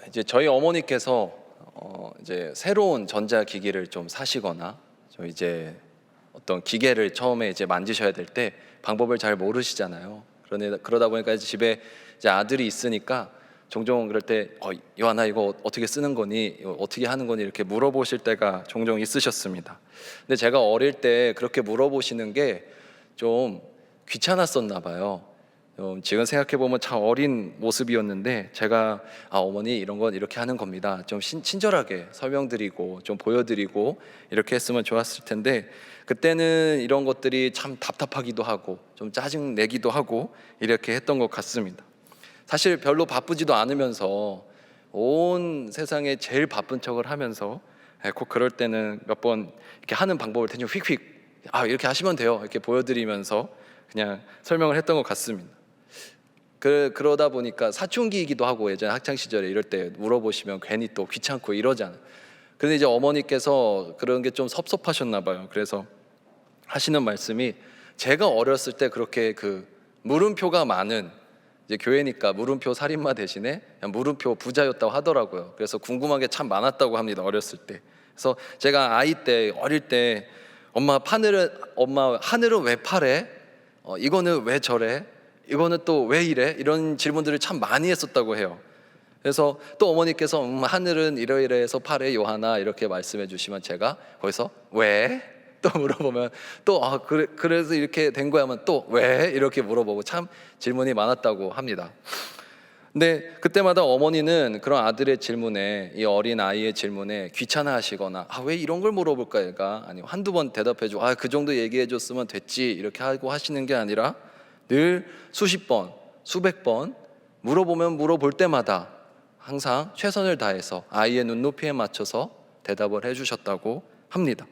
이제 저희 어머니께서 이제 새로운 전자기기를 좀 사시거나 저 이제 어떤 기계를 처음에 이제 만지셔야 될 때 방법을 잘 모르시잖아요. 그러다 보니까 이제 집에 이제 아들이 있으니까 종종 그럴 때 요한아 이거 어떻게 쓰는 거니? 이거 어떻게 하는 거니? 이렇게 물어보실 때가 종종 있으셨습니다. 근데 제가 어릴 때 그렇게 물어보시는 게 좀 귀찮았었나 봐요. 지금 생각해 보면 참 어린 모습이었는데 제가 어머니 이런 건 이렇게 하는 겁니다. 좀 친절하게 설명드리고 좀 보여드리고 이렇게 했으면 좋았을 텐데 그때는 이런 것들이 참 답답하기도 하고 좀 짜증 내기도 하고 이렇게 했던 것 같습니다. 사실 별로 바쁘지도 않으면서 온 세상에 제일 바쁜 척을 하면서 꼭 그럴 때는 몇 번 이렇게 하는 방법을 대충 휙휙 이렇게 하시면 돼요 이렇게 보여드리면서 그냥 설명을 했던 것 같습니다. 그러다 보니까 사춘기이기도 하고 예전에 학창 시절에 이럴 때 물어보시면 괜히 또 귀찮고 이러잖아요. 그런데 이제 어머니께서 그런 게 좀 섭섭하셨나 봐요. 그래서 하시는 말씀이 제가 어렸을 때 그렇게 물음표가 많은 이제 교회니까 물음표 살인마 대신에 그냥 물음표 부자였다고 하더라고요. 그래서 궁금한 게 참 많았다고 합니다. 어렸을 때. 그래서 제가 어릴 때 엄마 하늘은 왜 파래? 이거는 왜 저래? 이거는 또 왜 이래? 이런 질문들을 참 많이 했었다고 해요. 그래서 또 어머니께서 하늘은 이러이러해서 파래 요하나 이렇게 말씀해 주시면 제가 거기서 왜? 또 물어보면 또 그래서 이렇게 된 거야 하면 또 왜? 이렇게 물어보고 참 질문이 많았다고 합니다. 근데 그때마다 어머니는 그런 아들의 질문에 이 어린 아이의 질문에 귀찮아하시거나 왜 이런 걸 물어볼까 얘가 아니 한두 번 대답해줘 그 정도 얘기해줬으면 됐지 이렇게 하고 하시는 게 아니라 늘 수십 번 수백 번 물어보면 물어볼 때마다 항상 최선을 다해서 아이의 눈높이에 맞춰서 대답을 해주셨다고 합니다.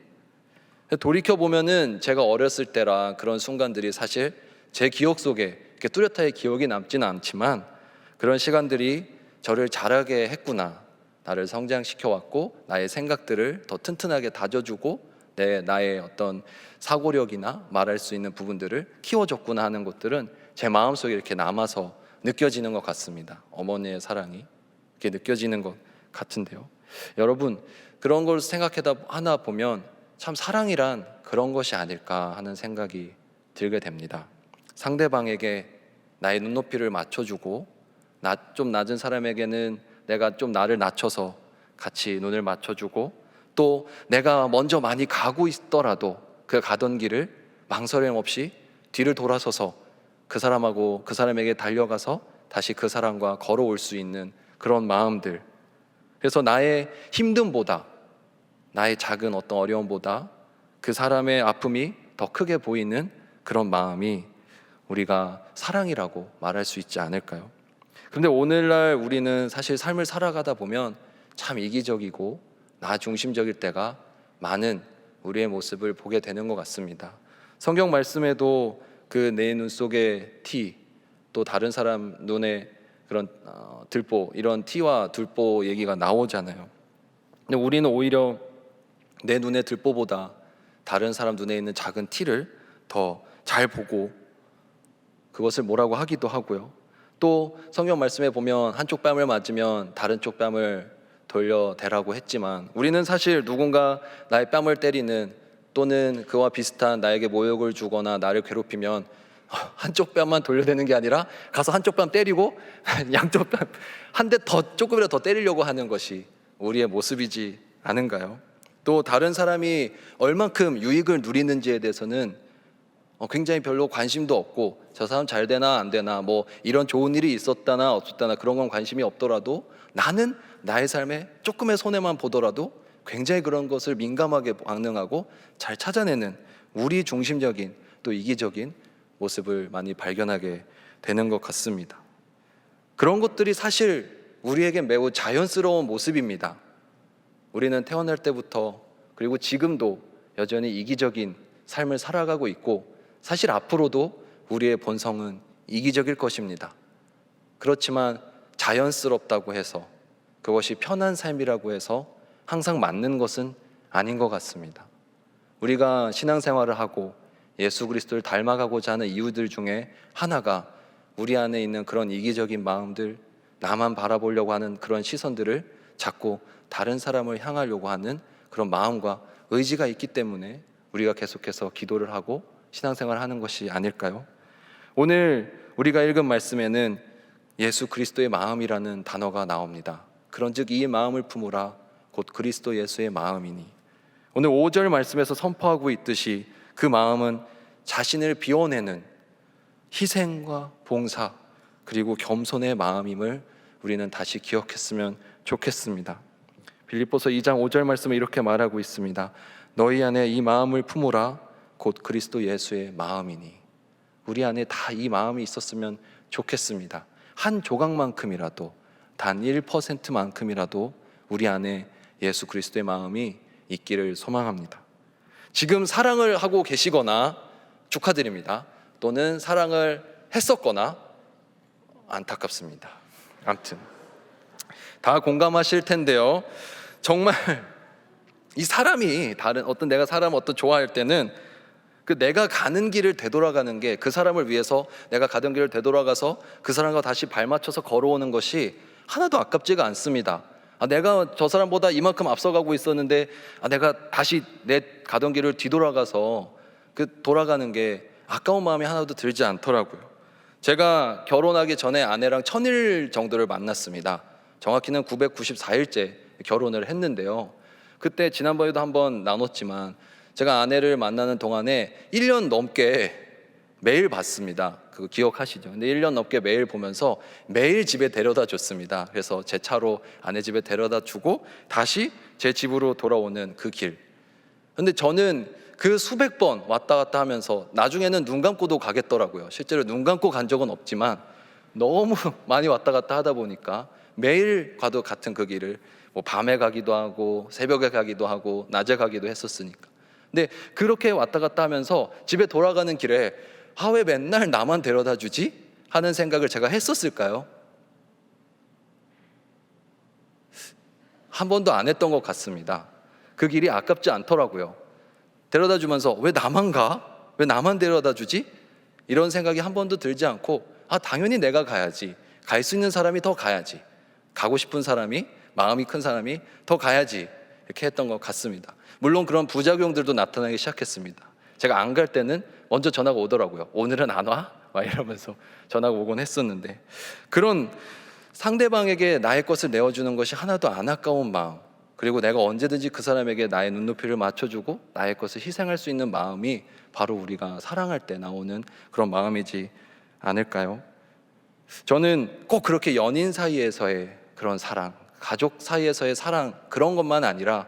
돌이켜보면은 제가 어렸을 때라 그런 순간들이 사실 제 기억 속에 이렇게 뚜렷하게 기억이 남지는 않지만 그런 시간들이 저를 자라게 했구나, 나를 성장시켜왔고 나의 생각들을 더 튼튼하게 다져주고 나의 어떤 사고력이나 말할 수 있는 부분들을 키워줬구나 하는 것들은 제 마음속에 이렇게 남아서 느껴지는 것 같습니다. 어머니의 사랑이 이렇게 느껴지는 것 같은데요. 여러분 그런 걸 하나 보면 참 사랑이란 그런 것이 아닐까 하는 생각이 들게 됩니다. 상대방에게 나의 눈높이를 맞춰주고 좀 낮은 사람에게는 내가 좀 나를 낮춰서 같이 눈을 맞춰주고 또 내가 먼저 많이 가고 있더라도 그 가던 길을 망설임 없이 뒤를 돌아서서 그 사람에게 달려가서 다시 그 사람과 걸어올 수 있는 그런 마음들. 그래서 나의 힘듦보다 나의 작은 어떤 어려움보다 그 사람의 아픔이 더 크게 보이는 그런 마음이 우리가 사랑이라고 말할 수 있지 않을까요? 그런데 오늘날 우리는 사실 삶을 살아가다 보면 참 이기적이고 나 중심적일 때가 많은 우리의 모습을 보게 되는 것 같습니다. 성경 말씀에도 내 눈 속의 티, 또 다른 사람 눈에 그런 들보, 이런 티와 들보 얘기가 나오잖아요. 근데 우리는 오히려 내 눈의 들보보다 다른 사람 눈에 있는 작은 티를 더 잘 보고 그것을 뭐라고 하기도 하고요. 또 성경 말씀에 보면 한쪽 뺨을 맞으면 다른 쪽 뺨을 돌려대라고 했지만 우리는 사실 누군가 나의 뺨을 때리는 또는 그와 비슷한 나에게 모욕을 주거나 나를 괴롭히면 한쪽 뺨만 돌려대는 게 아니라 가서 한쪽 뺨 때리고 양쪽 뺨 한 대 더 조금이라도 더 때리려고 하는 것이 우리의 모습이지 않은가요? 또 다른 사람이 얼만큼 유익을 누리는지에 대해서는 굉장히 별로 관심도 없고 저 사람 잘 되나 안 되나 뭐 이런 좋은 일이 있었다나 없었다나 그런 건 관심이 없더라도 나는 나의 삶에 조금의 손해만 보더라도 굉장히 그런 것을 민감하게 반응하고 잘 찾아내는 우리 중심적인 또 이기적인 모습을 많이 발견하게 되는 것 같습니다. 그런 것들이 사실 우리에게 매우 자연스러운 모습입니다. 우리는 태어날 때부터 그리고 지금도 여전히 이기적인 삶을 살아가고 있고 사실 앞으로도 우리의 본성은 이기적일 것입니다. 그렇지만 자연스럽다고 해서 그것이 편한 삶이라고 해서 항상 맞는 것은 아닌 것 같습니다. 우리가 신앙생활을 하고 예수 그리스도를 닮아가고자 하는 이유들 중에 하나가 우리 안에 있는 그런 이기적인 마음들 나만 바라보려고 하는 그런 시선들을 자꾸 다른 사람을 향하려고 하는 그런 마음과 의지가 있기 때문에 우리가 계속해서 기도를 하고 신앙생활을 하는 것이 아닐까요? 오늘 우리가 읽은 말씀에는 예수 그리스도의 마음이라는 단어가 나옵니다. 그런즉 이 마음을 품으라 곧 그리스도 예수의 마음이니. 오늘 5절 말씀에서 선포하고 있듯이 그 마음은 자신을 비워내는 희생과 봉사 그리고 겸손의 마음임을 우리는 다시 기억했으면 좋겠습니다. 빌립보서 2장 5절 말씀은 이렇게 말하고 있습니다. 너희 안에 이 마음을 품으라 곧 그리스도 예수의 마음이니. 우리 안에 다 이 마음이 있었으면 좋겠습니다. 한 조각만큼이라도, 단 1%만큼이라도 우리 안에 예수 그리스도의 마음이 있기를 소망합니다. 지금 사랑을 하고 계시거나 축하드립니다. 또는 사랑을 했었거나 안타깝습니다. 아무튼 다 공감하실 텐데요. 정말 이 사람이 다른 내가 사람 좋아할 때는 그 내가 가는 길을 되돌아가는 게, 그 사람을 위해서 내가 가던 길을 되돌아가서 그 사람과 다시 발맞춰서 걸어오는 것이 하나도 아깝지가 않습니다. 내가 저 사람보다 이만큼 앞서가고 있었는데 내가 다시 내 가던 길을 뒤돌아가서 돌아가는 게 아까운 마음이 하나도 들지 않더라고요. 제가 결혼하기 전에 아내랑 1000일 정도를 만났습니다. 정확히는 994일째 결혼을 했는데요. 그때 지난번에도 한번 나눴지만 제가 아내를 만나는 동안에 1년 넘게 매일 봤습니다. 그거 기억하시죠? 근데 1년 넘게 매일 보면서 매일 집에 데려다 줬습니다. 그래서 제 차로 아내 집에 데려다 주고 다시 제 집으로 돌아오는 그 길. 근데 저는 그 수백 번 왔다 갔다 하면서 나중에는 눈 감고도 가겠더라고요. 실제로 눈 감고 간 적은 없지만 너무 많이 왔다 갔다 하다 보니까 매일 가도 같은 그 길을 밤에 가기도 하고 새벽에 가기도 하고 낮에 가기도 했었으니까. 근데 그렇게 왔다 갔다 하면서 집에 돌아가는 길에 왜 맨날 나만 데려다 주지? 하는 생각을 제가 했었을까요? 한 번도 안 했던 것 같습니다. 그 길이 아깝지 않더라고요. 데려다 주면서 왜 나만 가? 왜 나만 데려다 주지? 이런 생각이 한 번도 들지 않고 당연히 내가 가야지. 갈 수 있는 사람이 더 가야지. 가고 싶은 사람이, 마음이 큰 사람이 더 가야지. 이렇게 했던 것 같습니다. 물론 그런 부작용들도 나타나기 시작했습니다. 제가 안 갈 때는 먼저 전화가 오더라고요. 오늘은 안 와? 막 이러면서 전화가 오곤 했었는데, 그런 상대방에게 나의 것을 내어주는 것이 하나도 안 아까운 마음, 그리고 내가 언제든지 그 사람에게 나의 눈높이를 맞춰주고 나의 것을 희생할 수 있는 마음이 바로 우리가 사랑할 때 나오는 그런 마음이지 않을까요? 저는 꼭 그렇게 연인 사이에서의 그런 사랑, 가족 사이에서의 사랑, 그런 것만 아니라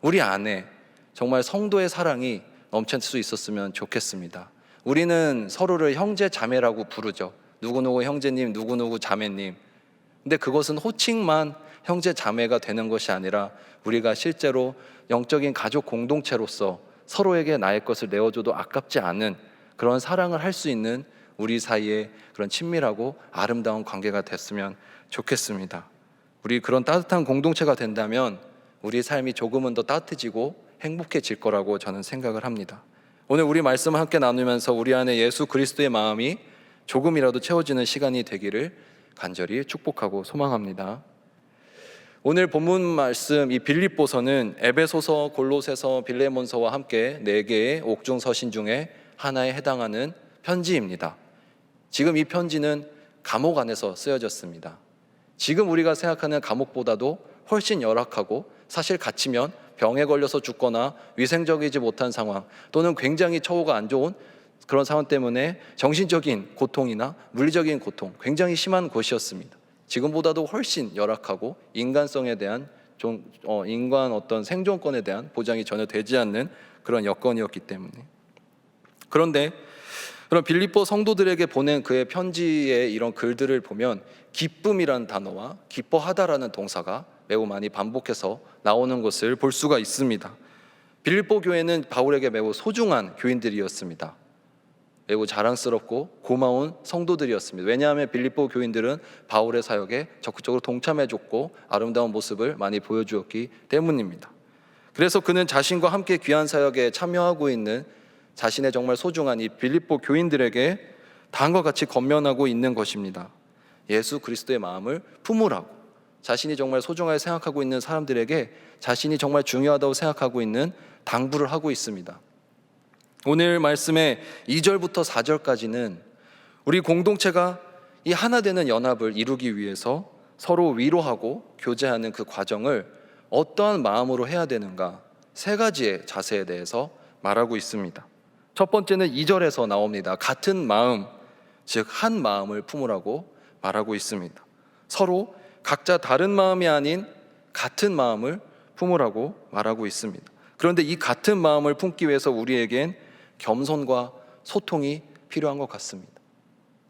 우리 안에 정말 성도의 사랑이 넘칠 수 있었으면 좋겠습니다. 우리는 서로를 형제 자매라고 부르죠. 누구누구 형제님, 누구누구 자매님. 근데 그것은 호칭만 형제 자매가 되는 것이 아니라 우리가 실제로 영적인 가족 공동체로서 서로에게 나의 것을 내어줘도 아깝지 않은 그런 사랑을 할 수 있는 우리 사이에 그런 친밀하고 아름다운 관계가 됐으면 좋겠습니다. 우리 그런 따뜻한 공동체가 된다면 우리 삶이 조금은 더 따뜻해지고 행복해질 거라고 저는 생각을 합니다. 오늘 우리 말씀을 함께 나누면서 우리 안에 예수 그리스도의 마음이 조금이라도 채워지는 시간이 되기를 간절히 축복하고 소망합니다. 오늘 본문 말씀 이 빌립보서는 에베소서, 골로새서, 빌레몬서와 함께 4개의 옥중 서신 중에 하나에 해당하는 편지입니다. 지금 이 편지는 감옥 안에서 쓰여졌습니다. 지금 우리가 생각하는 감옥보다도 훨씬 열악하고, 사실 갇히면 병에 걸려서 죽거나 위생적이지 못한 상황, 또는 굉장히 처우가 안 좋은 그런 상황 때문에 정신적인 고통이나 물리적인 고통, 굉장히 심한 곳이었습니다. 지금보다도 훨씬 열악하고 인간성에 대한 인간 생존권에 대한 보장이 전혀 되지 않는 그런 여건이었기 때문에. 그런데 그런 빌립보 성도들에게 보낸 그의 편지의 이런 글들을 보면 기쁨이라는 단어와 기뻐하다라는 동사가 매우 많이 반복해서 나오는 것을 볼 수가 있습니다. 빌립보 교회는 바울에게 매우 소중한 교인들이었습니다. 매우 자랑스럽고 고마운 성도들이었습니다. 왜냐하면 빌립보 교인들은 바울의 사역에 적극적으로 동참해줬고 아름다운 모습을 많이 보여주었기 때문입니다. 그래서 그는 자신과 함께 귀한 사역에 참여하고 있는 자신의 정말 소중한 이 빌립보 교인들에게 다음과 같이 권면하고 있는 것입니다. 예수 그리스도의 마음을 품으라고, 자신이 정말 소중하게 생각하고 있는 사람들에게 자신이 정말 중요하다고 생각하고 있는 당부를 하고 있습니다. 오늘 말씀의 2절부터 4절까지는 우리 공동체가 이 하나 되는 연합을 이루기 위해서 서로 위로하고 교제하는 그 과정을 어떠한 마음으로 해야 되는가, 세 가지의 자세에 대해서 말하고 있습니다. 첫 번째는 2절에서 나옵니다. 같은 마음, 즉 한 마음을 품으라고 말하고 있습니다. 서로 각자 다른 마음이 아닌 같은 마음을 품으라고 말하고 있습니다. 그런데 이 같은 마음을 품기 위해서 우리에겐 겸손과 소통이 필요한 것 같습니다.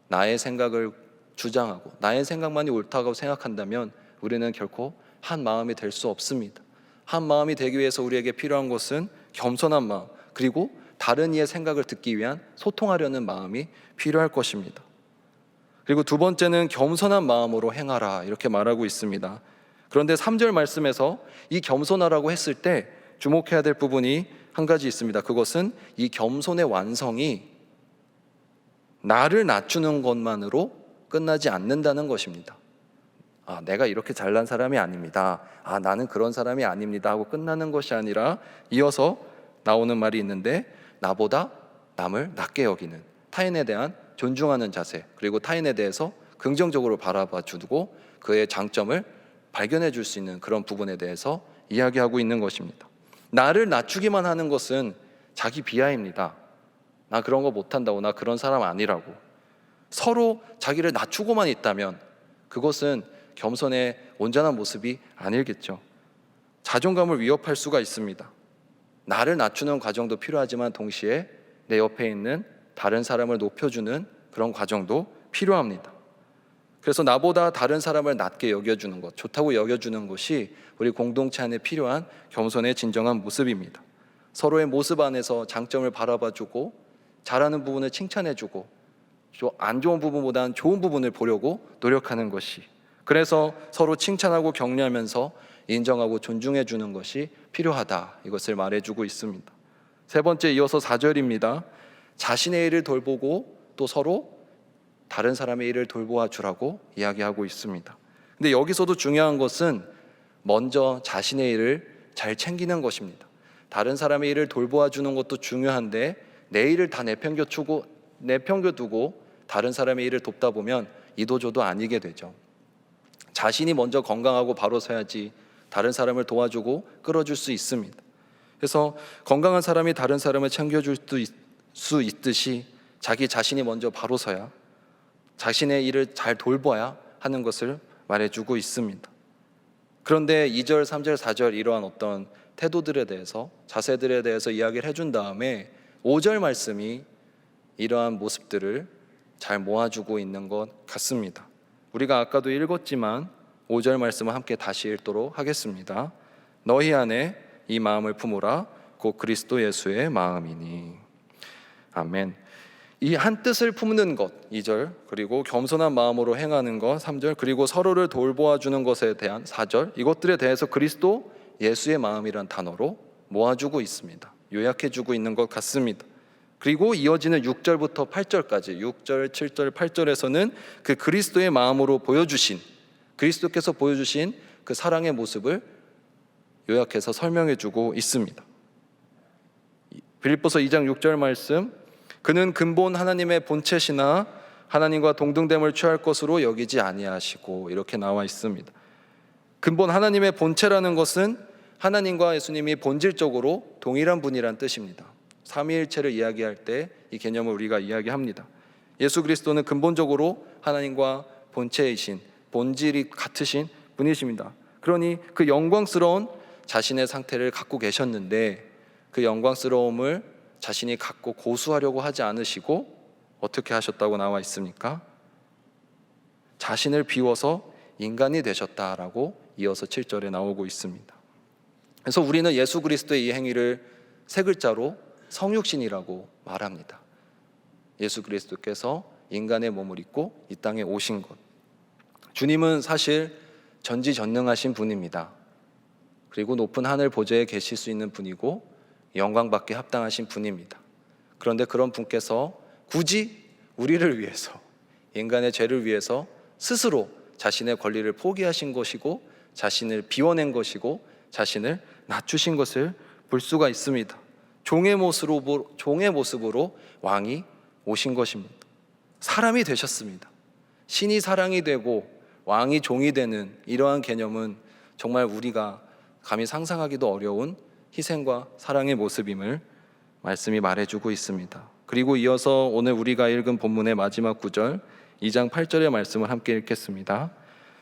나의 생각을 주장하고 나의 생각만이 옳다고 생각한다면 우리는 결코 한 마음이 될 수 없습니다. 한 마음이 되기 위해서 우리에게 필요한 것은 겸손한 마음, 그리고 다른 이의 생각을 듣기 위한 소통하려는 마음이 필요할 것입니다. 그리고 두 번째는 겸손한 마음으로 행하라, 이렇게 말하고 있습니다. 그런데 3절 말씀에서 이 겸손하라고 했을 때 주목해야 될 부분이 한 가지 있습니다. 그것은 이 겸손의 완성이 나를 낮추는 것만으로 끝나지 않는다는 것입니다. 내가 이렇게 잘난 사람이 아닙니다. 나는 그런 사람이 아닙니다 하고 끝나는 것이 아니라 이어서 나오는 말이 있는데, 나보다 남을 낮게 여기는, 타인에 대한 존중하는 자세, 그리고 타인에 대해서 긍정적으로 바라봐 주고 그의 장점을 발견해 줄 수 있는 그런 부분에 대해서 이야기하고 있는 것입니다. 나를 낮추기만 하는 것은 자기 비하입니다. 나 그런 거 못한다고, 나 그런 사람 아니라고. 서로 자기를 낮추고만 있다면 그것은 겸손의 온전한 모습이 아니겠죠. 자존감을 위협할 수가 있습니다. 나를 낮추는 과정도 필요하지만 동시에 내 옆에 있는 다른 사람을 높여주는 그런 과정도 필요합니다. 그래서 나보다 다른 사람을 낮게 여겨주는 것, 좋다고 여겨주는 것이 우리 공동체 안에 필요한 겸손의 진정한 모습입니다. 서로의 모습 안에서 장점을 바라봐주고 잘하는 부분을 칭찬해주고 안 좋은 부분보다는 좋은 부분을 보려고 노력하는 것이, 그래서 서로 칭찬하고 격려하면서 인정하고 존중해주는 것이 필요하다, 이것을 말해주고 있습니다. 세 번째, 이어서 4절입니다. 자신의 일을 돌보고 또 서로 다른 사람의 일을 돌보아 주라고 이야기하고 있습니다. 근데 여기서도 중요한 것은 먼저 자신의 일을 잘 챙기는 것입니다. 다른 사람의 일을 돌보아 주는 것도 중요한데 내 일을 다 내팽겨두고 다른 사람의 일을 돕다 보면 이도저도 아니게 되죠. 자신이 먼저 건강하고 바로 서야지 다른 사람을 도와주고 끌어줄 수 있습니다. 그래서 건강한 사람이 다른 사람을 챙겨줄 수 있듯이 자기 자신이 먼저 바로 서야 자신의 일을 잘 돌봐야 하는 것을 말해주고 있습니다. 그런데 2절, 3절, 4절 이러한 어떤 태도들에 대해서, 자세들에 대해서 이야기를 해준 다음에 5절 말씀이 이러한 모습들을 잘 모아주고 있는 것 같습니다. 우리가 아까도 읽었지만 5절 말씀을 함께 다시 읽도록 하겠습니다. 너희 안에 이 마음을 품으라, 곧 그리스도 예수의 마음이니. 아멘. 이 한 뜻을 품는 것 2절, 그리고 겸손한 마음으로 행하는 것 3절, 그리고 서로를 돌보아 주는 것에 대한 4절, 이것들에 대해서 그리스도 예수의 마음이란 단어로 모아주고 있습니다. 요약해주고 있는 것 같습니다. 그리고 이어지는 6절부터 8절까지 6절, 7절, 8절에서는 그 그리스도의 마음으로 보여주신, 그리스도께서 보여주신 그 사랑의 모습을 요약해서 설명해주고 있습니다. 빌립보서 2장 6절 말씀, 그는 근본 하나님의 본체시나 하나님과 동등됨을 취할 것으로 여기지 아니하시고, 이렇게 나와 있습니다. 근본 하나님의 본체라는 것은 하나님과 예수님이 본질적으로 동일한 분이란 뜻입니다. 삼위일체를 이야기할 때 이 개념을 우리가 이야기합니다. 예수 그리스도는 근본적으로 하나님과 본체이신, 본질이 같으신 분이십니다. 그러니 그 영광스러운 자신의 상태를 갖고 계셨는데 그 영광스러움을 자신이 갖고 고수하려고 하지 않으시고 어떻게 하셨다고 나와 있습니까? 자신을 비워서 인간이 되셨다라고 이어서 7절에 나오고 있습니다. 그래서 우리는 예수 그리스도의 이 행위를 세 글자로 성육신이라고 말합니다. 예수 그리스도께서 인간의 몸을 입고 이 땅에 오신 것. 주님은 사실 전지전능하신 분입니다. 그리고 높은 하늘 보좌에 계실 수 있는 분이고 영광받게 합당하신 분입니다. 그런데 그런 분께서 굳이 우리를 위해서, 인간의 죄를 위해서 스스로 자신의 권리를 포기하신 것이고 자신을 비워낸 것이고 자신을 낮추신 것을 볼 수가 있습니다. 종의 모습으로 왕이 오신 것입니다. 사람이 되셨습니다. 신이 사랑이 되고 왕이 종이 되는 이러한 개념은 정말 우리가 감히 상상하기도 어려운 희생과 사랑의 모습임을 말씀이 말해주고 있습니다. 그리고 이어서 오늘 우리가 읽은 본문의 마지막 구절 2장 8절의 말씀을 함께 읽겠습니다.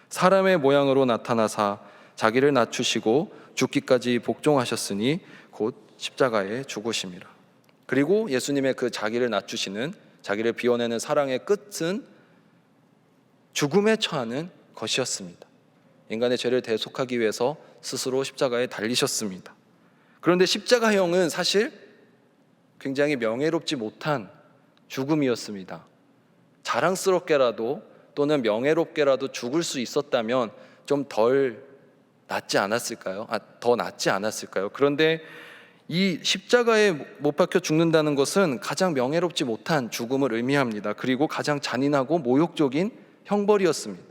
사람의 모양으로 나타나사 자기를 낮추시고 죽기까지 복종하셨으니 곧 십자가에 죽으심이라. 그리고 예수님의 그 자기를 낮추시는, 자기를 비워내는 사랑의 끝은 죽음에 처하는 것이었습니다. 인간의 죄를 대속하기 위해서 스스로 십자가에 달리셨습니다. 그런데 십자가형은 사실 굉장히 명예롭지 못한 죽음이었습니다. 자랑스럽게라도 또는 명예롭게라도 죽을 수 있었다면 좀 덜 낫지 않았을까요? 더 낫지 않았을까요? 그런데 이 십자가에 못 박혀 죽는다는 것은 가장 명예롭지 못한 죽음을 의미합니다. 그리고 가장 잔인하고 모욕적인 형벌이었습니다.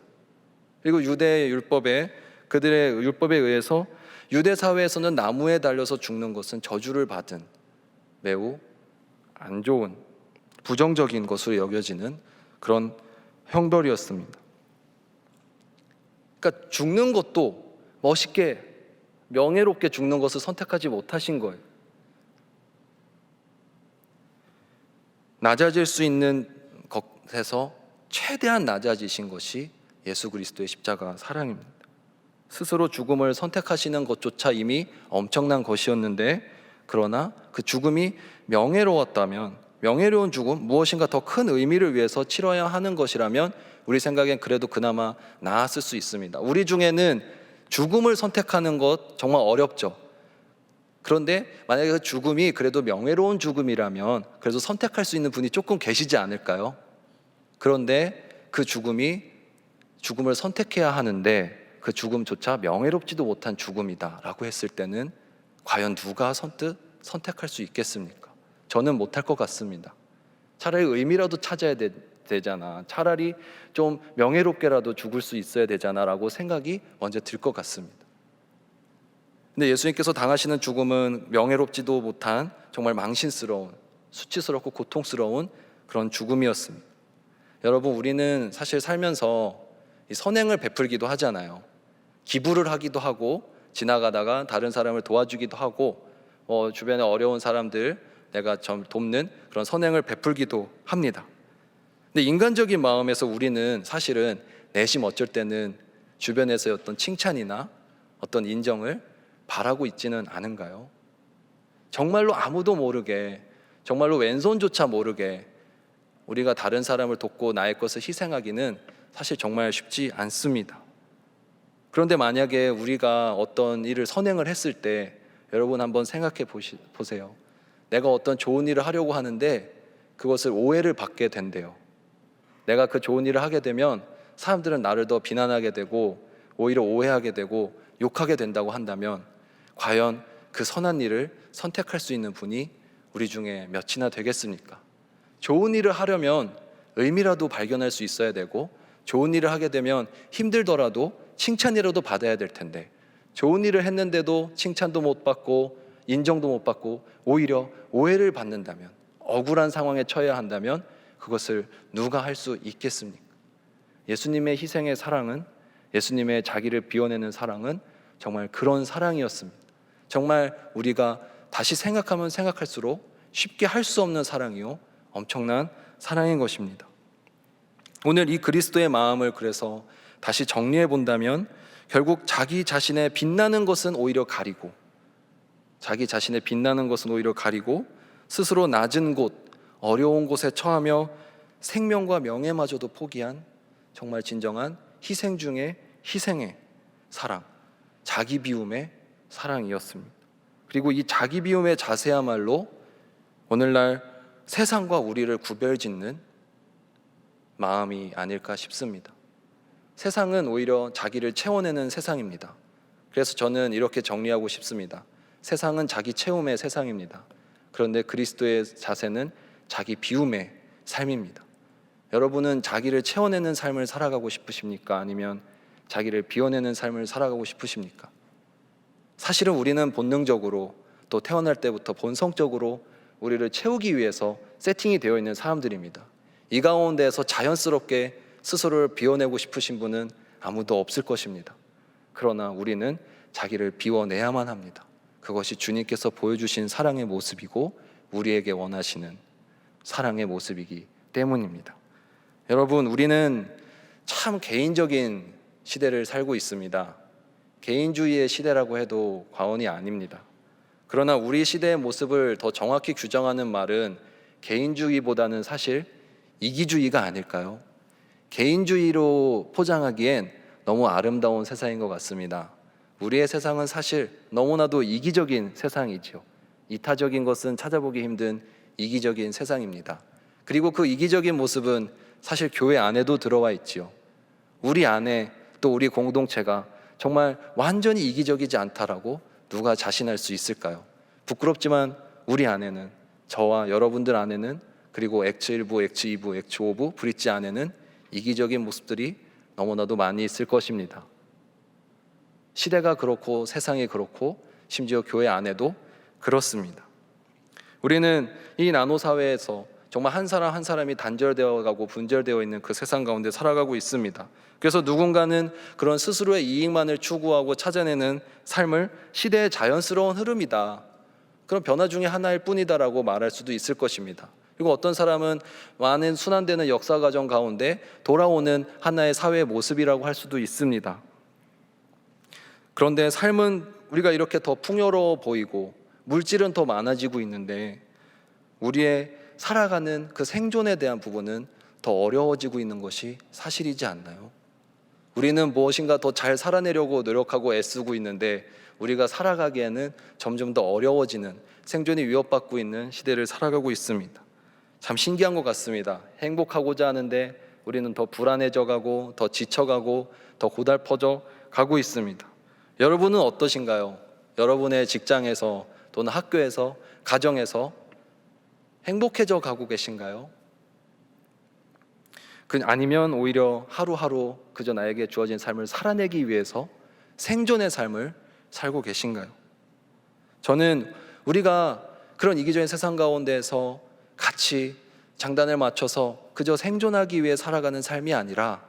그리고 유대의 율법에, 그들의 율법에 의해서 유대 사회에서는 나무에 달려서 죽는 것은 저주를 받은 매우 안 좋은 부정적인 것으로 여겨지는 그런 형벌이었습니다. 그러니까 죽는 것도 멋있게 명예롭게 죽는 것을 선택하지 못하신 거예요. 낮아질 수 있는 것에서 최대한 낮아지신 것이 예수 그리스도의 십자가 사랑입니다. 스스로 죽음을 선택하시는 것조차 이미 엄청난 것이었는데, 그러나 그 죽음이 명예로웠다면, 명예로운 죽음, 무엇인가 더 큰 의미를 위해서 치러야 하는 것이라면 우리 생각엔 그래도 그나마 나았을 수 있습니다. 우리 중에는 죽음을 선택하는 것 정말 어렵죠. 그런데 만약에 그 죽음이 그래도 명예로운 죽음이라면 그래도 선택할 수 있는 분이 조금 계시지 않을까요? 그런데 그 죽음을 선택해야 하는데 그 죽음조차 명예롭지도 못한 죽음이다 라고 했을 때는 과연 누가 선뜻 선택할 수 있겠습니까? 저는 못할 것 같습니다. 차라리 의미라도 찾아야 되잖아, 차라리 좀 명예롭게라도 죽을 수 있어야 되잖아 라고 생각이 먼저 들 것 같습니다. 근데 예수님께서 당하시는 죽음은 명예롭지도 못한 정말 망신스러운, 수치스럽고 고통스러운 그런 죽음이었습니다. 여러분, 우리는 사실 살면서 선행을 베풀기도 하잖아요. 기부를 하기도 하고, 지나가다가 다른 사람을 도와주기도 하고, 주변에 어려운 사람들 내가 좀 돕는 그런 선행을 베풀기도 합니다. 근데 인간적인 마음에서 우리는 사실은 내심 어쩔 때는 주변에서의 어떤 칭찬이나 어떤 인정을 바라고 있지는 않은가요? 정말로 아무도 모르게, 정말로 왼손조차 모르게 우리가 다른 사람을 돕고 나의 것을 희생하기는 사실 정말 쉽지 않습니다. 그런데 만약에 우리가 어떤 일을 선행을 했을 때 여러분 한번 생각해 보세요. 내가 어떤 좋은 일을 하려고 하는데 그것을 오해를 받게 된대요. 내가 그 좋은 일을 하게 되면 사람들은 나를 더 비난하게 되고 오히려 오해하게 되고 욕하게 된다고 한다면 과연 그 선한 일을 선택할 수 있는 분이 우리 중에 몇이나 되겠습니까? 좋은 일을 하려면 의미라도 발견할 수 있어야 되고, 좋은 일을 하게 되면 힘들더라도 칭찬이라도 받아야 될 텐데, 좋은 일을 했는데도 칭찬도 못 받고 인정도 못 받고 오히려 오해를 받는다면, 억울한 상황에 처해야 한다면 그것을 누가 할 수 있겠습니까? 예수님의 희생의 사랑은, 예수님의 자기를 비워내는 사랑은 정말 그런 사랑이었습니다. 정말 우리가 다시 생각하면 생각할수록 쉽게 할 수 없는 사랑이요, 엄청난 사랑인 것입니다. 오늘 이 그리스도의 마음을 그래서 다시 정리해 본다면 결국 자기 자신의 빛나는 것은 오히려 가리고, 자기 자신의 빛나는 것은 오히려 가리고 스스로 낮은 곳, 어려운 곳에 처하며 생명과 명예마저도 포기한 정말 진정한 희생 중의 희생의 사랑, 자기 비움의 사랑이었습니다. 그리고 이 자기 비움의 자세야말로 오늘날 세상과 우리를 구별짓는 마음이 아닐까 싶습니다. 세상은 오히려 자기를 채워내는 세상입니다. 그래서 저는 이렇게 정리하고 싶습니다. 세상은 자기 채움의 세상입니다. 그런데 그리스도의 자세는 자기 비움의 삶입니다. 여러분은 자기를 채워내는 삶을 살아가고 싶으십니까? 아니면 자기를 비워내는 삶을 살아가고 싶으십니까? 사실은 우리는 본능적으로 또 태어날 때부터 본성적으로 우리를 채우기 위해서 세팅이 되어 있는 사람들입니다. 이 가운데에서 자연스럽게 스스로를 비워내고 싶으신 분은 아무도 없을 것입니다. 그러나 우리는 자기를 비워내야만 합니다. 그것이 주님께서 보여주신 사랑의 모습이고 우리에게 원하시는 사랑의 모습이기 때문입니다. 여러분, 우리는 참 개인적인 시대를 살고 있습니다. 개인주의의 시대라고 해도 과언이 아닙니다. 그러나 우리 시대의 모습을 더 정확히 규정하는 말은 개인주의보다는 사실 이기주의가 아닐까요? 개인주의로 포장하기엔 너무 아름다운 세상인 것 같습니다. 우리의 세상은 사실 너무나도 이기적인 세상이죠. 이타적인 것은 찾아보기 힘든 이기적인 세상입니다. 그리고 그 이기적인 모습은 사실 교회 안에도 들어와 있지요. 우리 안에 또 우리 공동체가 정말 완전히 이기적이지 않다라고 누가 자신할 수 있을까요? 부끄럽지만 우리 안에는, 저와 여러분들 안에는, 그리고 액츠 1부, 액츠 2부, 액츠 5부, 브릿지 안에는 이기적인 모습들이 너무나도 많이 있을 것입니다. 시대가 그렇고 세상이 그렇고 심지어 교회 안에도 그렇습니다. 우리는 이 나노 사회에서 정말 한 사람 한 사람이 단절되어 가고 분절되어 있는 그 세상 가운데 살아가고 있습니다. 그래서 누군가는 그런 스스로의 이익만을 추구하고 찾아내는 삶을 시대의 자연스러운 흐름이다, 그런 변화 중에 하나일 뿐이다라고 말할 수도 있을 것입니다. 그리고 어떤 사람은 많은 순환되는 역사 과정 가운데 돌아오는 하나의 사회의 모습이라고 할 수도 있습니다. 그런데 삶은 우리가 이렇게 더 풍요로워 보이고 물질은 더 많아지고 있는데 우리의 살아가는 그 생존에 대한 부분은 더 어려워지고 있는 것이 사실이지 않나요? 우리는 무엇인가 더 잘 살아내려고 노력하고 애쓰고 있는데 우리가 살아가기에는 점점 더 어려워지는, 생존이 위협받고 있는 시대를 살아가고 있습니다. 참 신기한 것 같습니다. 행복하고자 하는데 우리는 더 불안해져 가고 더 지쳐가고 더 고달퍼져 가고 있습니다. 여러분은 어떠신가요? 여러분의 직장에서 또는 학교에서, 가정에서 행복해져 가고 계신가요? 아니면 오히려 하루하루 그저 나에게 주어진 삶을 살아내기 위해서 생존의 삶을 살고 계신가요? 저는 우리가 그런 이기적인 세상 가운데에서 같이 장단을 맞춰서 그저 생존하기 위해 살아가는 삶이 아니라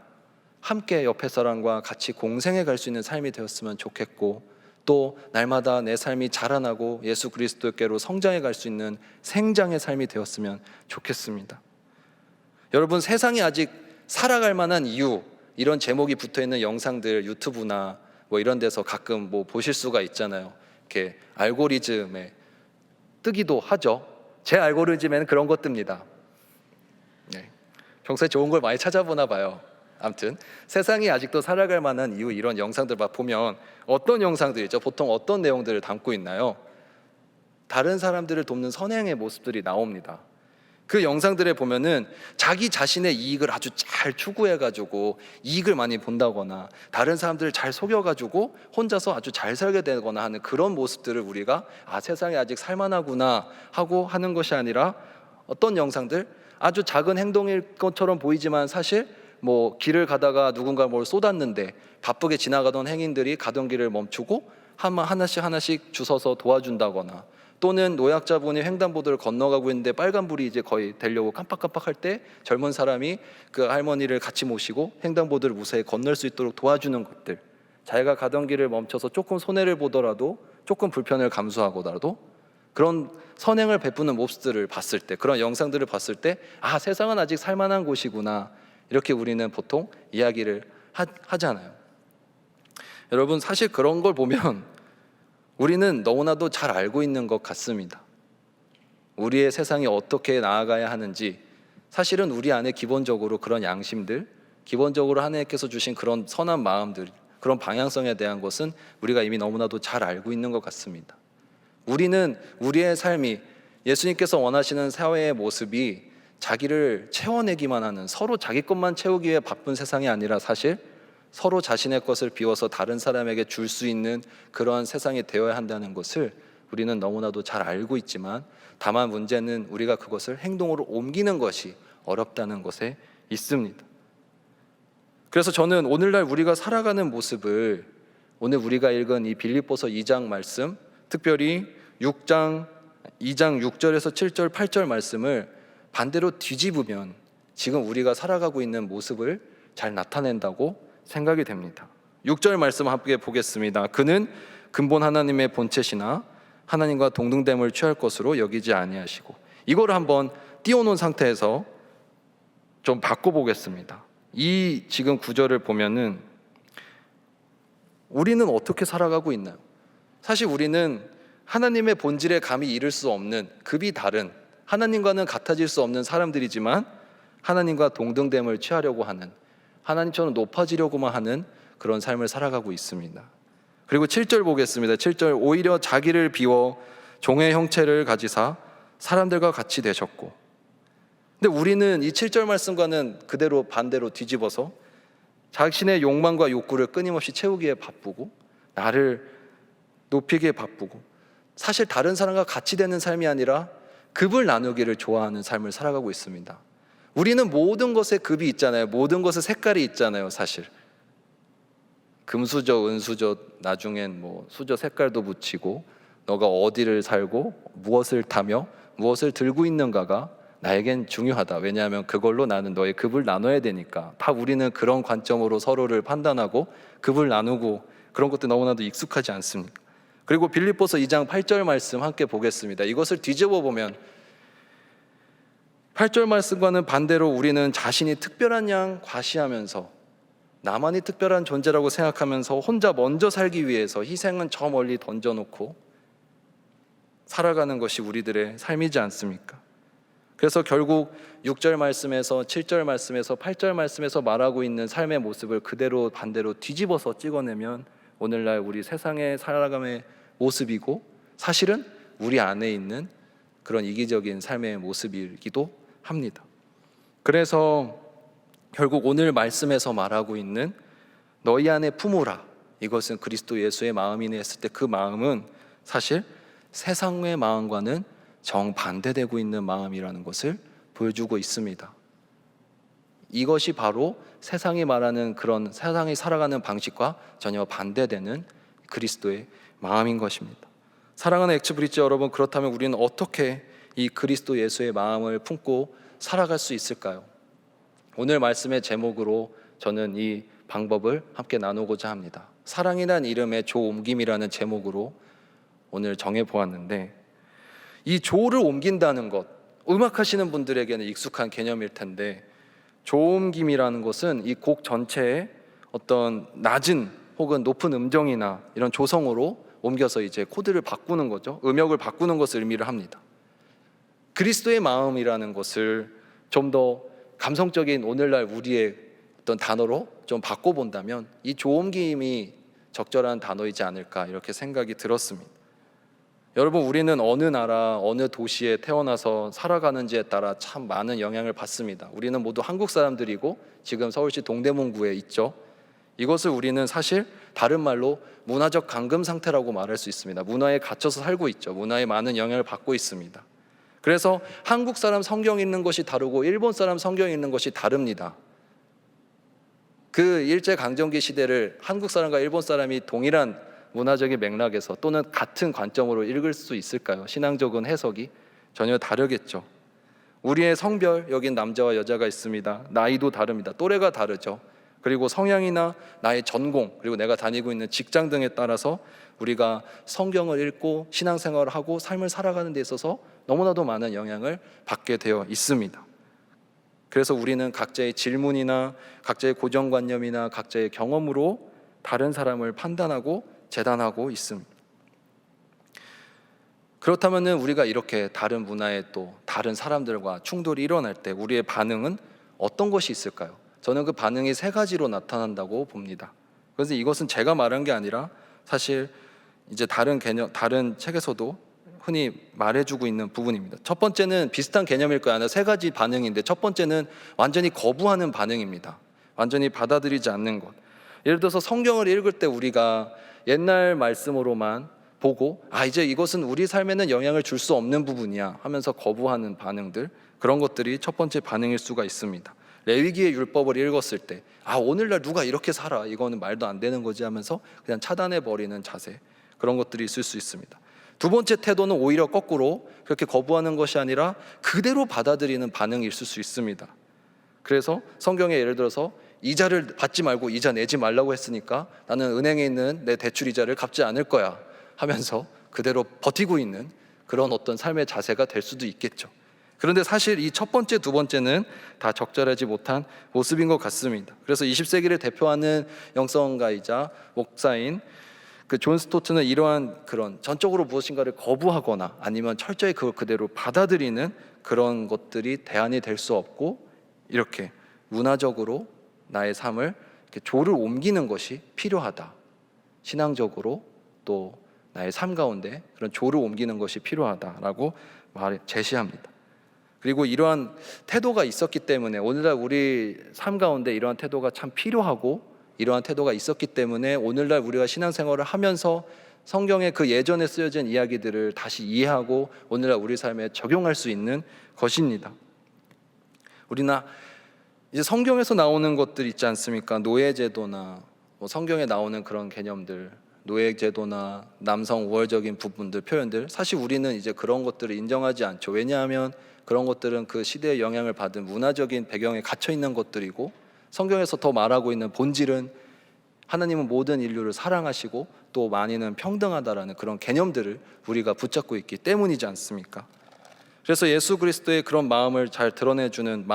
함께 옆에 사람과 같이 공생해 갈 수 있는 삶이 되었으면 좋겠고, 또 날마다 내 삶이 자라나고 예수 그리스도께로 성장해 갈 수 있는 생장의 삶이 되었으면 좋겠습니다. 여러분, 세상이 아직 살아갈 만한 이유, 이런 제목이 붙어있는 영상들 유튜브나 뭐 이런 데서 가끔 뭐 보실 수가 있잖아요. 이렇게 알고리즘에 뜨기도 하죠. 제 알고리즘에는 그런 것 뜹니다. 네. 평소에 좋은 걸 많이 찾아보나 봐요. 아무튼 세상이 아직도 살아갈 만한 이유, 이런 영상들 막 보면 어떤 영상들이죠? 보통 어떤 내용들을 담고 있나요? 다른 사람들을 돕는 선행의 모습들이 나옵니다. 그 영상들에 보면은 자기 자신의 이익을 아주 잘 추구해가지고 이익을 많이 본다거나 다른 사람들을 잘 속여가지고 혼자서 아주 잘 살게 되거나 하는 그런 모습들을 우리가 세상에 아직 살만하구나 하고 하는 것이 아니라, 어떤 영상들 아주 작은 행동일 것처럼 보이지만 사실 뭐 길을 가다가 누군가 뭘 쏟았는데 바쁘게 지나가던 행인들이 가던 길을 멈추고 하나씩 주워서 도와준다거나, 또는 노약자분이 횡단보도를 건너가고 있는데 빨간불이 이제 거의 되려고 깜빡깜빡할 때 젊은 사람이 그 할머니를 같이 모시고 횡단보도를 무사히 건널 수 있도록 도와주는 것들, 자기가 가던 길을 멈춰서 조금 손해를 보더라도 조금 불편을 감수하고라도 그런 선행을 베푸는 모습들을 봤을 때, 그런 영상들을 봤을 때 세상은 아직 살만한 곳이구나, 이렇게 우리는 보통 이야기를 하잖아요. 여러분, 사실 그런 걸 보면 우리는 너무나도 잘 알고 있는 것 같습니다. 우리의 세상이 어떻게 나아가야 하는지 사실은 우리 안에 기본적으로 그런 양심들, 기본적으로 하나님께서 주신 그런 선한 마음들, 그런 방향성에 대한 것은 우리가 이미 너무나도 잘 알고 있는 것 같습니다. 우리는 우리의 삶이 예수님께서 원하시는 사회의 모습이 자기를 채워내기만 하는, 서로 자기 것만 채우기 위해 바쁜 세상이 아니라 사실 서로 자신의 것을 비워서 다른 사람에게 줄 수 있는 그러한 세상이 되어야 한다는 것을 우리는 너무나도 잘 알고 있지만, 다만 문제는 우리가 그것을 행동으로 옮기는 것이 어렵다는 것에 있습니다. 그래서 저는 오늘날 우리가 살아가는 모습을 오늘 우리가 읽은 이 빌립보서 2장 말씀, 특별히 2장 6절에서 7절, 8절 말씀을 반대로 뒤집으면 지금 우리가 살아가고 있는 모습을 잘 나타낸다고 생각이 됩니다. 6절 말씀 함께 보겠습니다. 그는 근본 하나님의 본체시나 하나님과 동등됨을 취할 것으로 여기지 아니하시고, 이거를 한번 띄워놓은 상태에서 좀 바꿔보겠습니다. 이 지금 구절을 보면은 우리는 어떻게 살아가고 있나요? 사실 우리는 하나님의 본질에 감히 이를 수 없는, 급이 다른, 하나님과는 같아질 수 없는 사람들이지만 하나님과 동등됨을 취하려고 하는, 하나님처럼 높아지려고만 하는 그런 삶을 살아가고 있습니다. 그리고 7절 보겠습니다. 7절, 오히려 자기를 비워 종의 형체를 가지사 사람들과 같이 되셨고. 근데 우리는 이 7절 말씀과는 그대로 반대로 뒤집어서 자신의 욕망과 욕구를 끊임없이 채우기에 바쁘고, 나를 높이기에 바쁘고, 사실 다른 사람과 같이 되는 삶이 아니라 급을 나누기를 좋아하는 삶을 살아가고 있습니다. 우리는 모든 것에 급이 있잖아요. 모든 것에 색깔이 있잖아요. 사실 금수저, 은수저, 나중엔 뭐 수저 색깔도 붙이고, 너가 어디를 살고 무엇을 타며 무엇을 들고 있는가가 나에겐 중요하다. 왜냐하면 그걸로 나는 너의 급을 나눠야 되니까. 다 우리는 그런 관점으로 서로를 판단하고 급을 나누고, 그런 것들 너무나도 익숙하지 않습니까? 그리고 빌립보서 2장 8절 말씀 함께 보겠습니다. 이것을 뒤집어 보면 8절 말씀과는 반대로 우리는 자신이 특별한 양 과시하면서, 나만이 특별한 존재라고 생각하면서 혼자 먼저 살기 위해서 희생은 저 멀리 던져놓고 살아가는 것이 우리들의 삶이지 않습니까? 그래서 결국 6절 말씀에서 7절 말씀에서 8절 말씀에서 말하고 있는 삶의 모습을 그대로 반대로 뒤집어서 찍어내면 오늘날 우리 세상의 살아감의 모습이고, 사실은 우리 안에 있는 그런 이기적인 삶의 모습이기도 합니다. 그래서 결국 오늘 말씀에서 말하고 있는 너희 안에 품으라, 이것은 그리스도 예수의 마음이네 했을 때 그 마음은 사실 세상의 마음과는 정반대되고 있는 마음이라는 것을 보여주고 있습니다. 이것이 바로 세상이 말하는 그런 세상이 살아가는 방식과 전혀 반대되는 그리스도의 마음인 것입니다. 사랑하는 엑스브리지 여러분, 그렇다면 우리는 어떻게 이 그리스도 예수의 마음을 품고 살아갈 수 있을까요? 오늘 말씀의 제목으로 저는 이 방법을 함께 나누고자 합니다. 사랑이란 이름의 조옮김이라는 제목으로 오늘 정해보았는데, 이 조를 옮긴다는 것, 음악하시는 분들에게는 익숙한 개념일 텐데, 조옮김이라는 것은 이 곡 전체에 어떤 낮은 혹은 높은 음정이나 이런 조성으로 옮겨서 이제 코드를 바꾸는 거죠. 음역을 바꾸는 것을 의미를 합니다. 그리스도의 마음이라는 것을 좀 더 감성적인 오늘날 우리의 어떤 단어로 좀 바꿔본다면 이 조옮김이 적절한 단어이지 않을까, 이렇게 생각이 들었습니다. 여러분, 우리는 어느 나라, 어느 도시에 태어나서 살아가는지에 따라 참 많은 영향을 받습니다. 우리는 모두 한국 사람들이고 지금 서울시 동대문구에 있죠. 이것을 우리는 사실 다른 말로 문화적 감금 상태라고 말할 수 있습니다. 문화에 갇혀서 살고 있죠. 문화에 많은 영향을 받고 있습니다. 그래서 한국 사람 성경 읽는 것이 다르고 일본 사람 성경 읽는 것이 다릅니다. 그 일제강점기 시대를 한국 사람과 일본 사람이 동일한 문화적인 맥락에서 또는 같은 관점으로 읽을 수 있을까요? 신앙적인 해석이 전혀 다르겠죠. 우리의 성별, 여긴 남자와 여자가 있습니다. 나이도 다릅니다. 또래가 다르죠. 그리고 성향이나 나의 전공, 그리고 내가 다니고 있는 직장 등에 따라서 우리가 성경을 읽고 신앙생활을 하고 삶을 살아가는 데 있어서 너무나도 많은 영향을 받게 되어 있습니다. 그래서 우리는 각자의 질문이나 각자의 고정관념이나 각자의 경험으로 다른 사람을 판단하고 재단하고 있습니다. 그렇다면 우리가 이렇게 다른 문화의 또 다른 사람들과 충돌이 일어날 때 우리의 반응은 어떤 것이 있을까요? 저는 그 반응이 세 가지로 나타난다고 봅니다. 그래서 이것은 제가 말한 게 아니라 사실 이제 다른 개념, 다른 책에서도 흔히 말해주고 있는 부분입니다. 첫 번째는 비슷한 개념일 거야. 아니라 세 가지 반응인데, 첫 번째는 완전히 거부하는 반응입니다. 완전히 받아들이지 않는 것. 예를 들어서 성경을 읽을 때 우리가 옛날 말씀으로만 보고 이제 이것은 우리 삶에는 영향을 줄 수 없는 부분이야 하면서 거부하는 반응들, 그런 것들이 첫 번째 반응일 수가 있습니다. 레위기의 율법을 읽었을 때 오늘날 누가 이렇게 살아, 이거는 말도 안 되는 거지 하면서 그냥 차단해버리는 자세, 그런 것들이 있을 수 있습니다. 두 번째 태도는 오히려 거꾸로 그렇게 거부하는 것이 아니라 그대로 받아들이는 반응이 있을 수 있습니다. 그래서 성경에 예를 들어서 이자를 받지 말고 이자 내지 말라고 했으니까 나는 은행에 있는 내 대출 이자를 갚지 않을 거야 하면서 그대로 버티고 있는 그런 어떤 삶의 자세가 될 수도 있겠죠. 그런데 사실 이 첫 번째, 두 번째는 다 적절하지 못한 모습인 것 같습니다. 그래서 20세기를 대표하는 영성가이자 목사인 존 스토트는 이러한 그런 전적으로 무엇인가를 거부하거나 아니면 철저히 그걸 그대로 받아들이는 그런 것들이 대안이 될 수 없고, 이렇게 문화적으로 나의 삶을 이렇게 조를 옮기는 것이 필요하다. 신앙적으로 또 나의 삶 가운데 그런 조를 옮기는 것이 필요하다라고 제시합니다. 그리고 이러한 태도가 있었기 때문에 오늘날 우리 삶 가운데 이러한 태도가 참 필요하고, 이러한 태도가 있었기 때문에 오늘날 우리가 신앙생활을 하면서 성경의 그 예전에 쓰여진 이야기들을 다시 이해하고 오늘날 우리 삶에 적용할 수 있는 것입니다. 우리나 이제 성경에서 나오는 것들 있지 않습니까? 노예제도나 성경에 나오는 그런 개념들, 노예제도나 남성 우월적인 부분들, 표현들, 사실 우리는 이제 그런 것들을 인정하지 않죠. 왜냐하면 그런 것들은 그 시대의 영향을 받은 문화적인 배경에 갇혀 있는 것들이고, 성경에서 더 말하고 있는 본질은 하나님은 모든 인류를 사랑하시고 또 만인은 평등하다라는 그런 개념들을 우리가 붙잡고 있기 때문이지 않습니까? 그래서 예수 그리스도의 그런 마음을 잘 드러내주는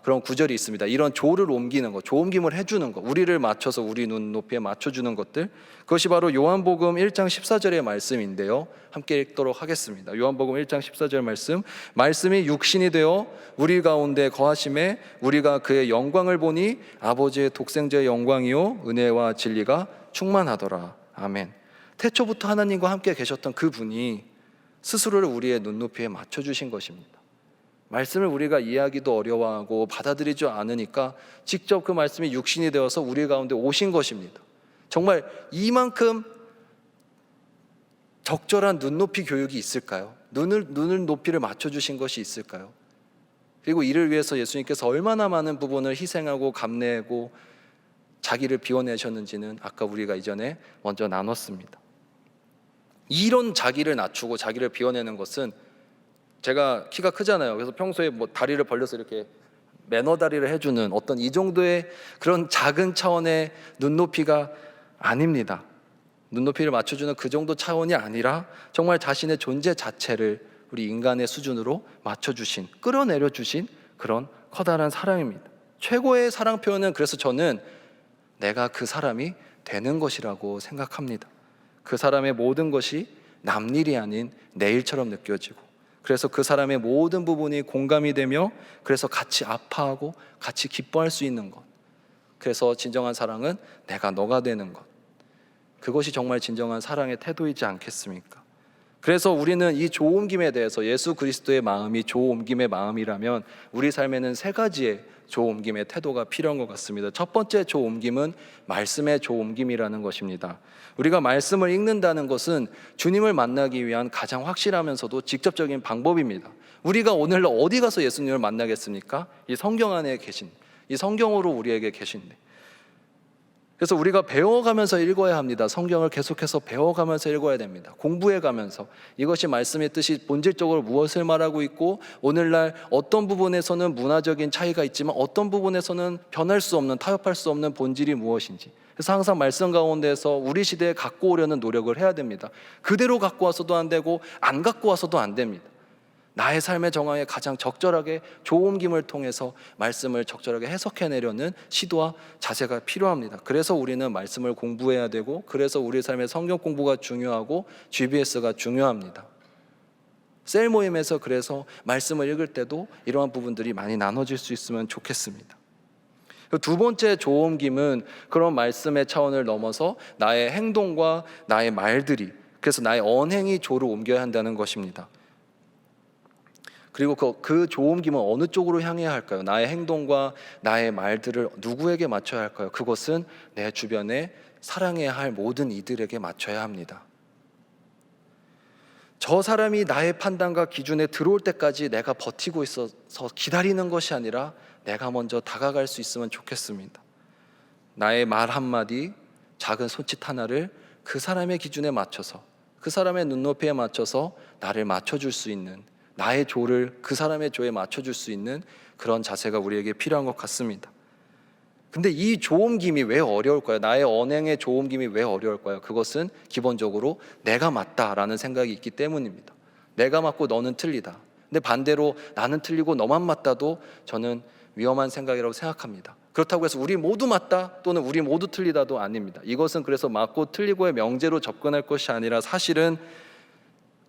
그런 구절이 있습니다. 이런 조를 옮기는 것, 조옮김을 해주는 것, 우리를 맞춰서 우리 눈높이에 맞춰주는 것들, 그것이 바로 요한복음 1장 14절의 말씀인데요, 함께 읽도록 하겠습니다. 요한복음 1장 14절 말씀, 말씀이 육신이 되어 우리 가운데 거하심에 우리가 그의 영광을 보니 아버지의 독생자의 영광이요 은혜와 진리가 충만하더라. 아멘. 태초부터 하나님과 함께 계셨던 그분이 스스로를 우리의 눈높이에 맞춰주신 것입니다. 말씀을 우리가 이해하기도 어려워하고 받아들이지 않으니까 직접 그 말씀이 육신이 되어서 우리 가운데 오신 것입니다. 정말 이만큼 적절한 눈높이 교육이 있을까요? 눈을 높이를 맞춰주신 것이 있을까요? 그리고 이를 위해서 예수님께서 얼마나 많은 부분을 희생하고 감내하고 자기를 비워내셨는지는 아까 우리가 이전에 먼저 나눴습니다. 이런 자기를 낮추고 자기를 비워내는 것은, 제가 키가 크잖아요. 그래서 평소에 다리를 벌려서 이렇게 매너 다리를 해주는 어떤 이 정도의 그런 작은 차원의 눈높이가 아닙니다. 눈높이를 맞춰주는 그 정도 차원이 아니라 정말 자신의 존재 자체를 우리 인간의 수준으로 맞춰주신, 끌어내려주신 그런 커다란 사랑입니다. 최고의 사랑 표현은 그래서 저는 내가 그 사람이 되는 것이라고 생각합니다. 그 사람의 모든 것이 남일이 아닌 내 일처럼 느껴지고, 그래서 그 사람의 모든 부분이 공감이 되며 그래서 같이 아파하고 같이 기뻐할 수 있는 것, 그래서 진정한 사랑은 내가 너가 되는 것, 그것이 정말 진정한 사랑의 태도이지 않겠습니까? 그래서 우리는 이 조옮김에 대해서, 예수 그리스도의 마음이 조옮김의 마음이라면 우리 삶에는 세 가지의 조옮김의 태도가 필요한 것 같습니다. 첫 번째 조옮김은 말씀의 조옮김이라는 것입니다. 우리가 말씀을 읽는다는 것은 주님을 만나기 위한 가장 확실하면서도 직접적인 방법입니다. 우리가 오늘날 어디 가서 예수님을 만나겠습니까? 이 성경 안에 계신, 이 성경으로 우리에게 계신데, 그래서 우리가 배워가면서 읽어야 합니다. 성경을 계속해서 배워가면서 읽어야 됩니다. 공부해가면서 이것이 말씀의 뜻이 본질적으로 무엇을 말하고 있고, 오늘날 어떤 부분에서는 문화적인 차이가 있지만 어떤 부분에서는 변할 수 없는, 타협할 수 없는 본질이 무엇인지, 그래서 항상 말씀 가운데서 우리 시대에 갖고 오려는 노력을 해야 됩니다. 그대로 갖고 와서도 안 되고 안 갖고 와서도 안 됩니다. 나의 삶의 정황에 가장 적절하게 조옮김을 통해서 말씀을 적절하게 해석해내려는 시도와 자세가 필요합니다. 그래서 우리는 말씀을 공부해야 되고, 그래서 우리 삶의 성경 공부가 중요하고 GBS가 중요합니다. 셀 모임에서 그래서 말씀을 읽을 때도 이러한 부분들이 많이 나눠질 수 있으면 좋겠습니다. 두 번째 조옮김은 그런 말씀의 차원을 넘어서 나의 행동과 나의 말들이, 그래서 나의 언행이 조를 옮겨야 한다는 것입니다. 그리고 그 조옮김은 어느 쪽으로 향해야 할까요? 나의 행동과 나의 말들을 누구에게 맞춰야 할까요? 그것은 내 주변에 사랑해야 할 모든 이들에게 맞춰야 합니다. 저 사람이 나의 판단과 기준에 들어올 때까지 내가 버티고 있어서 기다리는 것이 아니라 내가 먼저 다가갈 수 있으면 좋겠습니다. 나의 말 한마디, 작은 손짓 하나를 그 사람의 기준에 맞춰서, 그 사람의 눈높이에 맞춰서 나를 맞춰줄 수 있는, 나의 조를 그 사람의 조에 맞춰줄 수 있는 그런 자세가 우리에게 필요한 것 같습니다. 근데 이 조옮김이 왜 어려울까요? 나의 언행의 조옮김이 왜 어려울까요? 그것은 기본적으로 내가 맞다라는 생각이 있기 때문입니다. 내가 맞고 너는 틀리다. 근데 반대로 나는 틀리고 너만 맞다도 저는 위험한 생각이라고 생각합니다. 그렇다고 해서 우리 모두 맞다 또는 우리 모두 틀리다도 아닙니다. 이것은 그래서 맞고 틀리고의 명제로 접근할 것이 아니라 사실은,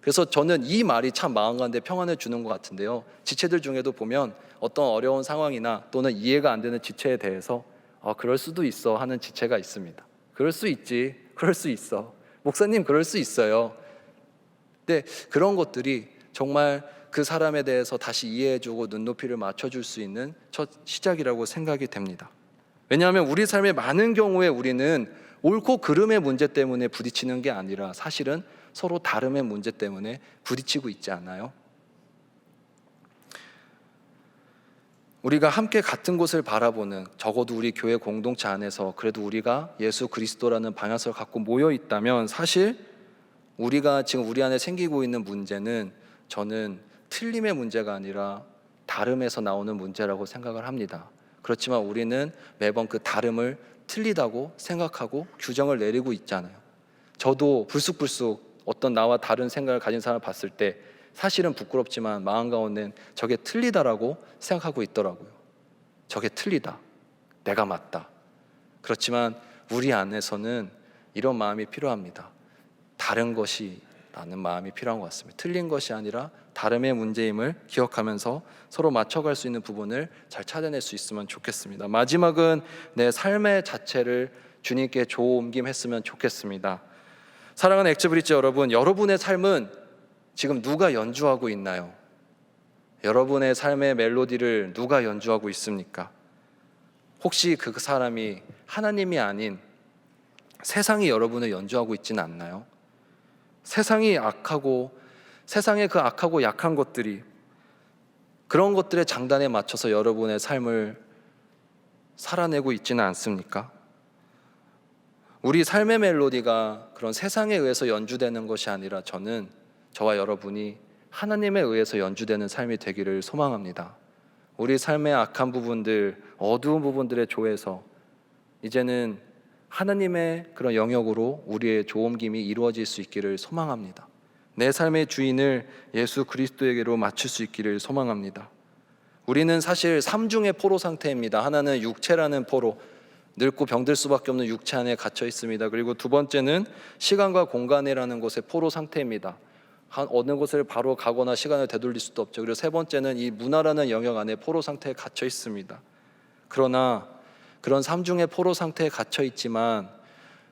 그래서 저는 이 말이 참 마음 가운데 평안을 주는 것 같은데요. 지체들 중에도 보면 어떤 어려운 상황이나 또는 이해가 안 되는 지체에 대해서 그럴 수도 있어 하는 지체가 있습니다. 그럴 수 있지, 그럴 수 있어, 목사님 그럴 수 있어요. 근데 그런 것들이 정말 그 사람에 대해서 다시 이해해주고 눈높이를 맞춰줄 수 있는 첫 시작이라고 생각이 됩니다. 왜냐하면 우리 삶의 많은 경우에 우리는 옳고 그름의 문제 때문에 부딪히는 게 아니라 사실은 서로 다름의 문제 때문에 부딪히고 있지 않나요? 우리가 함께 같은 곳을 바라보는, 적어도 우리 교회 공동체 안에서 그래도 우리가 예수 그리스도라는 방향성을 갖고 모여 있다면 사실 우리가 지금 우리 안에 생기고 있는 문제는 저는 틀림의 문제가 아니라 다름에서 나오는 문제라고 생각을 합니다. 그렇지만 우리는 매번 그 다름을 틀리다고 생각하고 규정을 내리고 있잖아요. 저도 불쑥불쑥 어떤 나와 다른 생각을 가진 사람을 봤을 때 사실은 부끄럽지만 마음 가운데는 저게 틀리다라고 생각하고 있더라고요. 저게 틀리다, 내가 맞다. 그렇지만 우리 안에서는 이런 마음이 필요합니다. 다른 것이라는 마음이 필요한 것 같습니다. 틀린 것이 아니라 다름의 문제임을 기억하면서 서로 맞춰갈 수 있는 부분을 잘 찾아낼 수 있으면 좋겠습니다. 마지막은 내 삶의 자체를 주님께 조옮김했으면 좋겠습니다. 사랑하는 엑스브리지 여러분, 여러분의 삶은 지금 누가 연주하고 있나요? 여러분의 삶의 멜로디를 누가 연주하고 있습니까? 혹시 그 사람이 하나님이 아닌 세상이 여러분을 연주하고 있지는 않나요? 세상이 악하고, 세상의 그 악하고 약한 것들이, 그런 것들의 장단에 맞춰서 여러분의 삶을 살아내고 있지는 않습니까? 우리 삶의 멜로디가 그런 세상에 의해서 연주되는 것이 아니라 저와 여러분이 하나님에 의해서 연주되는 삶이 되기를 소망합니다. 우리 삶의 악한 부분들, 어두운 부분들의 조에서 이제는 하나님의 그런 영역으로 우리의 조옮김이 이루어질 수 있기를 소망합니다. 내 삶의 주인을 예수 그리스도에게로 맞출 수 있기를 소망합니다. 우리는 사실 삼중의 포로 상태입니다. 하나는 육체라는 포로, 늙고 병들 수밖에 없는 육체 안에 갇혀 있습니다. 그리고 두 번째는 시간과 공간이라는 곳의 포로 상태입니다. 어느 곳을 바로 가거나 시간을 되돌릴 수도 없죠. 그리고 세 번째는 이 문화라는 영역 안에 포로 상태에 갇혀 있습니다. 그러나 그런 삼중의 포로 상태에 갇혀 있지만,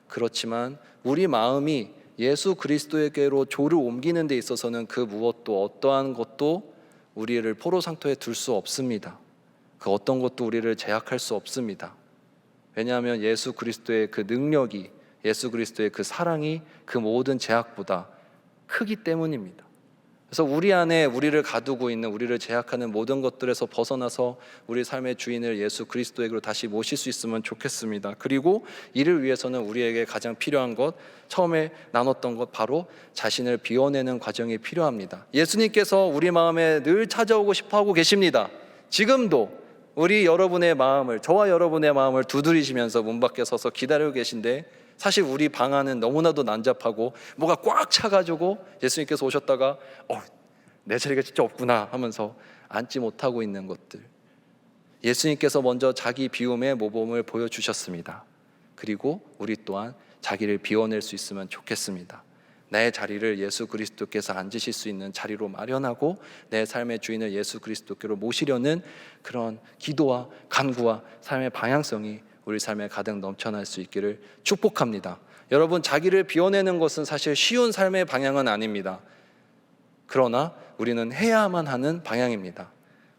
그렇지만 우리 마음이 예수 그리스도에게로 조를 옮기는 데 있어서는 그 무엇도, 어떠한 것도 우리를 포로 상태에 둘 수 없습니다. 그 어떤 것도 우리를 제약할 수 없습니다. 왜냐하면 예수 그리스도의 그 능력이, 예수 그리스도의 그 사랑이 그 모든 제약보다 크기 때문입니다. 그래서 우리 안에 우리를 가두고 있는, 우리를 제약하는 모든 것들에서 벗어나서 우리 삶의 주인을 예수 그리스도에게로 다시 모실 수 있으면 좋겠습니다. 그리고 이를 위해서는 우리에게 가장 필요한 것, 처음에 나눴던 것, 바로 자신을 비워내는 과정이 필요합니다. 예수님께서 우리 마음에 늘 찾아오고 싶어 하고 계십니다. 지금도 우리 여러분의 마음을, 저와 여러분의 마음을 두드리시면서 문 밖에 서서 기다리고 계신데, 사실 우리 방 안은 너무나도 난잡하고 뭐가 꽉 차가지고 예수님께서 오셨다가 내 자리가 진짜 없구나 하면서 앉지 못하고 있는 것들, 예수님께서 먼저 자기 비움의 모범을 보여주셨습니다. 그리고 우리 또한 자기를 비워낼 수 있으면 좋겠습니다. 내 자리를 예수 그리스도께서 앉으실 수 있는 자리로 마련하고 내 삶의 주인을 예수 그리스도께로 모시려는 그런 기도와 간구와 삶의 방향성이 우리 삶에 가득 넘쳐날 수 있기를 축복합니다. 여러분, 자기를 비워내는 것은 사실 쉬운 삶의 방향은 아닙니다. 그러나 우리는 해야만 하는 방향입니다.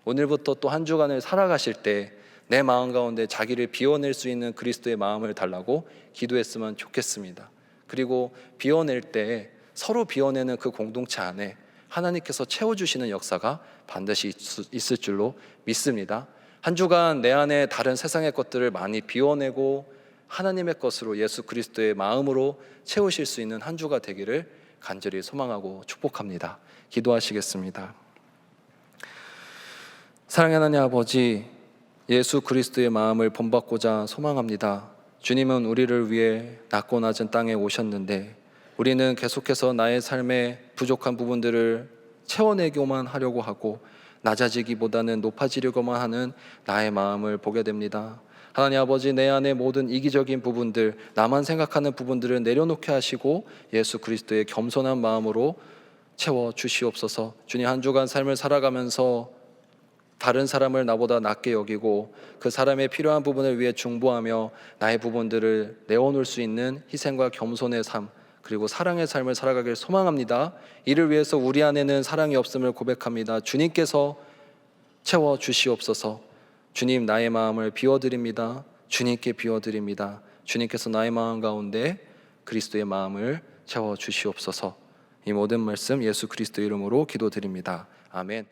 오늘부터 또 한 주간을 살아가실 때 내 마음 가운데 자기를 비워낼 수 있는 그리스도의 마음을 달라고 기도했으면 좋겠습니다. 그리고 비워낼 때 서로 비워내는 그 공동체 안에 하나님께서 채워주시는 역사가 반드시 있을 줄로 믿습니다. 한 주간 내 안에 다른 세상의 것들을 많이 비워내고 하나님의 것으로 예수 그리스도의 마음으로 채우실 수 있는 한 주가 되기를 간절히 소망하고 축복합니다. 기도하시겠습니다. 사랑의 하나님 아버지, 예수 그리스도의 마음을 본받고자 소망합니다. 주님은 우리를 위해 낮고 낮은 땅에 오셨는데 우리는 계속해서 나의 삶의 부족한 부분들을 채워내기만 하려고 하고 낮아지기보다는 높아지려고만 하는 나의 마음을 보게 됩니다. 하나님 아버지, 내 안에 모든 이기적인 부분들, 나만 생각하는 부분들을 내려놓게 하시고 예수 그리스도의 겸손한 마음으로 채워 주시옵소서. 주님, 한 주간 삶을 살아가면서 다른 사람을 나보다 낮게 여기고 그 사람의 필요한 부분을 위해 중보하며 나의 부분들을 내어놓을 수 있는 희생과 겸손의 삶, 그리고 사랑의 삶을 살아가길 소망합니다. 이를 위해서 우리 안에는 사랑이 없음을 고백합니다. 주님께서 채워 주시옵소서. 주님, 나의 마음을 비워드립니다. 주님께 비워드립니다. 주님께서 나의 마음 가운데 그리스도의 마음을 채워 주시옵소서. 이 모든 말씀 예수 그리스도 이름으로 기도드립니다. 아멘.